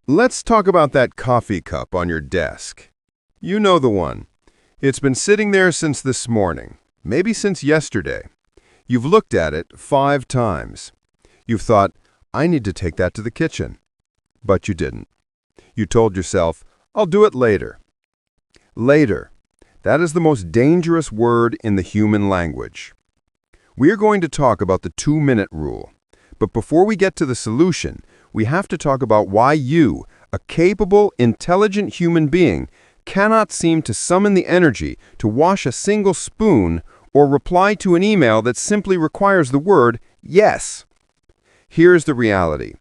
Let's talk about that coffee cup on your desk. You know the one. It's been sitting there since this morning, maybe since yesterday. You've looked at it 5 times. You've thought, I need to take that to the kitchen. But you didn't. You told yourself, I'll do it later. Later. That is the most dangerous word in the human language. We are going to talk about the 2-minute rule. But before we get to the solution, we have to talk about why you, a capable, intelligent human being, cannot seem to summon the energy to wash a single spoon or reply to an email that simply requires the word yes. Here's the reality.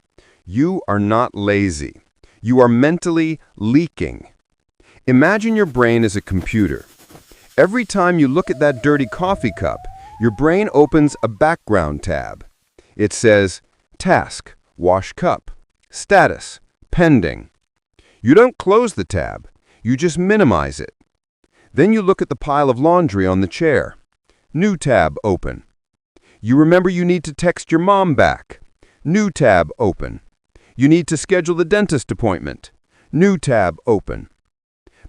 You are not lazy. You are mentally leaking. Imagine your brain as a computer. Every time you look at that dirty coffee cup, your brain opens a background tab. It says, Task, Wash Cup, Status, Pending. You don't close the tab. You just minimize it. Then you look at the pile of laundry on the chair. New tab open. You remember you need to text your mom back. New tab open. You need to schedule the dentist appointment. New tab open.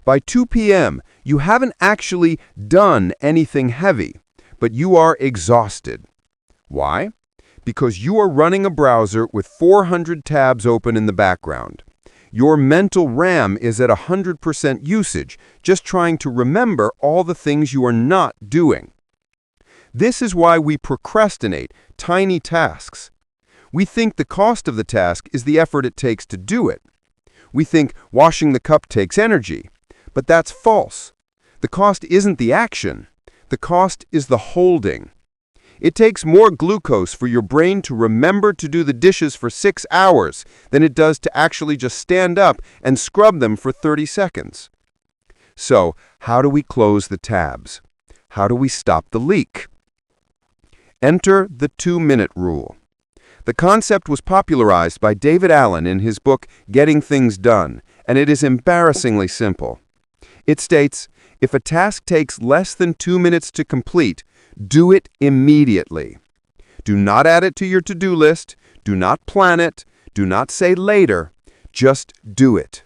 By 2 p.m., you haven't actually done anything heavy, but you are exhausted. Why? Because you are running a browser with 400 tabs open in the background. Your mental RAM is at 100% usage, just trying to remember all the things you are not doing. This is why we procrastinate tiny tasks. We think the cost of the task is the effort it takes to do it. We think washing the cup takes energy, but that's false. The cost isn't the action. The cost is the holding. It takes more glucose for your brain to remember to do the dishes for 6 hours than it does to actually just stand up and scrub them for 30 seconds. So, how do we close the tabs? How do we stop the leak? Enter the 2-minute rule. The concept was popularized by David Allen in his book Getting Things Done, and it is embarrassingly simple. It states, if a task takes less than 2 minutes to complete, do it immediately. Do not add it to your to-do list. Do not plan it. Do not say later. Just do it.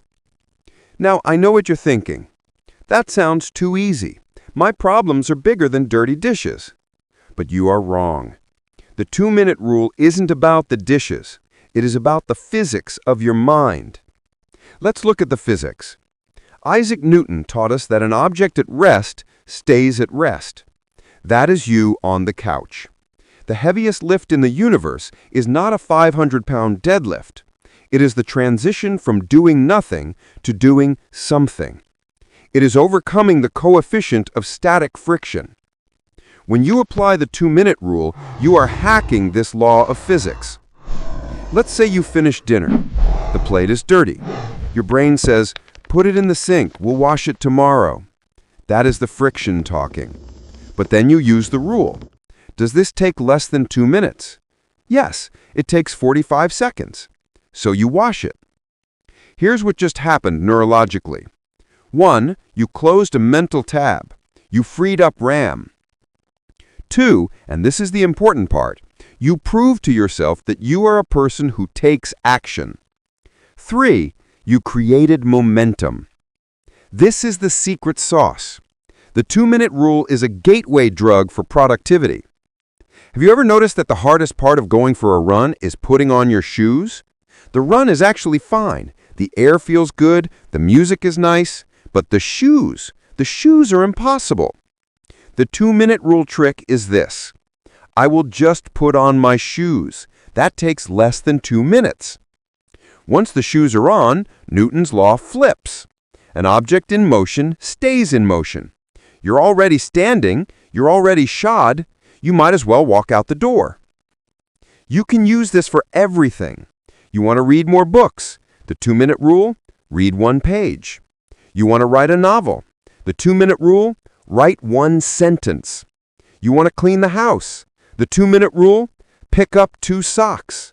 Now, I know what you're thinking. That sounds too easy. My problems are bigger than dirty dishes. But you are wrong. The 2-minute rule isn't about the dishes. It is about the physics of your mind. Let's look at the physics. Isaac Newton taught us that an object at rest stays at rest. That is you on the couch. The heaviest lift in the universe is not a 500-pound deadlift. It is the transition from doing nothing to doing something. It is overcoming the coefficient of static friction. When you apply the 2-minute rule, you are hacking this law of physics. Let's say you finish dinner. The plate is dirty. Your brain says, put it in the sink, we'll wash it tomorrow. That is the friction talking. But then you use the rule. Does this take less than 2 minutes? Yes, it takes 45 seconds. So you wash it. Here's what just happened neurologically. 1, you closed a mental tab. You freed up RAM. 2, and this is the important part, you prove to yourself that you are a person who takes action. 3, you created momentum. This is the secret sauce. The 2-minute rule is a gateway drug for productivity. Have you ever noticed that the hardest part of going for a run is putting on your shoes? The run is actually fine. The air feels good, the music is nice, but the shoes are impossible. The 2-minute rule trick is this. I will just put on my shoes. That takes less than 2 minutes. Once the shoes are on, Newton's law flips. An object in motion stays in motion. You're already standing, you're already shod, you might as well walk out the door. You can use this for everything. You want to read more books. The 2-minute rule, read 1 page. You want to write a novel. The 2-minute rule, write 1 sentence. You want to clean the house. The 2-minute rule, pick up 2 socks.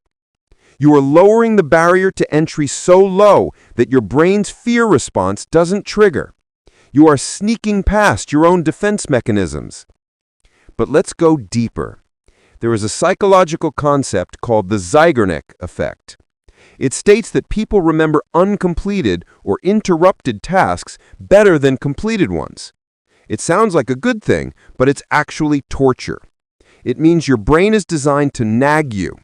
You are lowering the barrier to entry so low that your brain's fear response doesn't trigger. You are sneaking past your own defense mechanisms. But let's go deeper. There is a psychological concept called the Zeigarnik Effect. It states that people remember uncompleted or interrupted tasks better than completed ones. It sounds like a good thing, but it's actually torture. It means your brain is designed to nag you.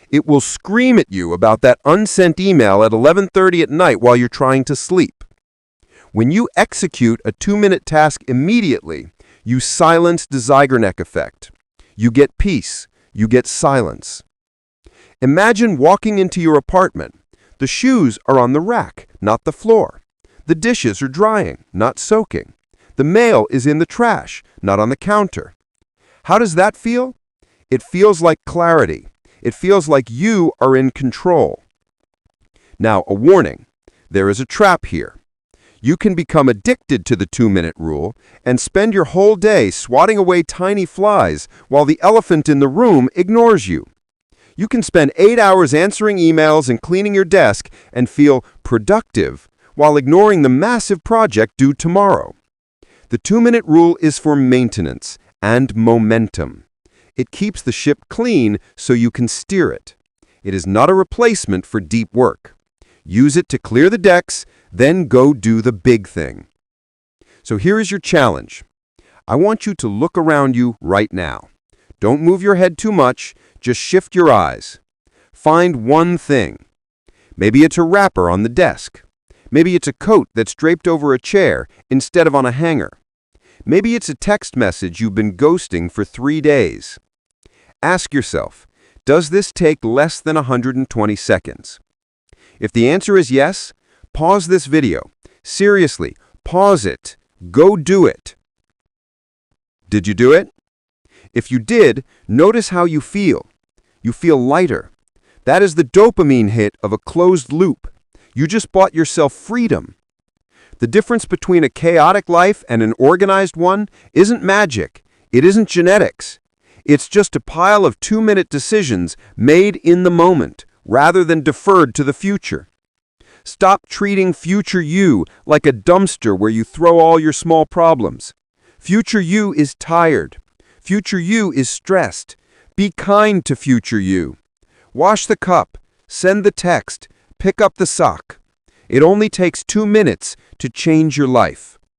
It will scream at you about that unsent email at 11:30 at night while you're trying to sleep. When you execute a 2-minute task immediately, you silence the Zeigarnik Effect. You get peace. You get silence. Imagine walking into your apartment. The shoes are on the rack, not the floor. The dishes are drying, not soaking. The mail is in the trash, not on the counter. How does that feel? It feels like clarity. It feels like you are in control. Now, a warning. There is a trap here. You can become addicted to the 2-minute rule and spend your whole day swatting away tiny flies while the elephant in the room ignores you. You can spend 8 hours answering emails and cleaning your desk and feel productive while ignoring the massive project due tomorrow. The 2-minute rule is for maintenance and momentum. It keeps the ship clean so you can steer it. It is not a replacement for deep work. Use it to clear the decks, then go do the big thing. So here is your challenge. I want you to look around you right now. Don't move your head too much, just shift your eyes. Find one thing. Maybe it's a wrapper on the desk. Maybe it's a coat that's draped over a chair instead of on a hanger. Maybe it's a text message you've been ghosting for 3 days. Ask yourself, does this take less than 120 seconds? If the answer is yes, pause this video. Seriously, pause it. Go do it. Did you do it? If you did, notice how you feel. You feel lighter. That is the dopamine hit of a closed loop. You just bought yourself freedom. The difference between a chaotic life and an organized one isn't magic. It isn't genetics. It's just a pile of 2-minute decisions made in the moment, rather than deferred to the future. Stop treating future you like a dumpster where you throw all your small problems. Future you is tired. Future you is stressed. Be kind to future you. Wash the cup, send the text, pick up the sock. It only takes 2 minutes to change your life.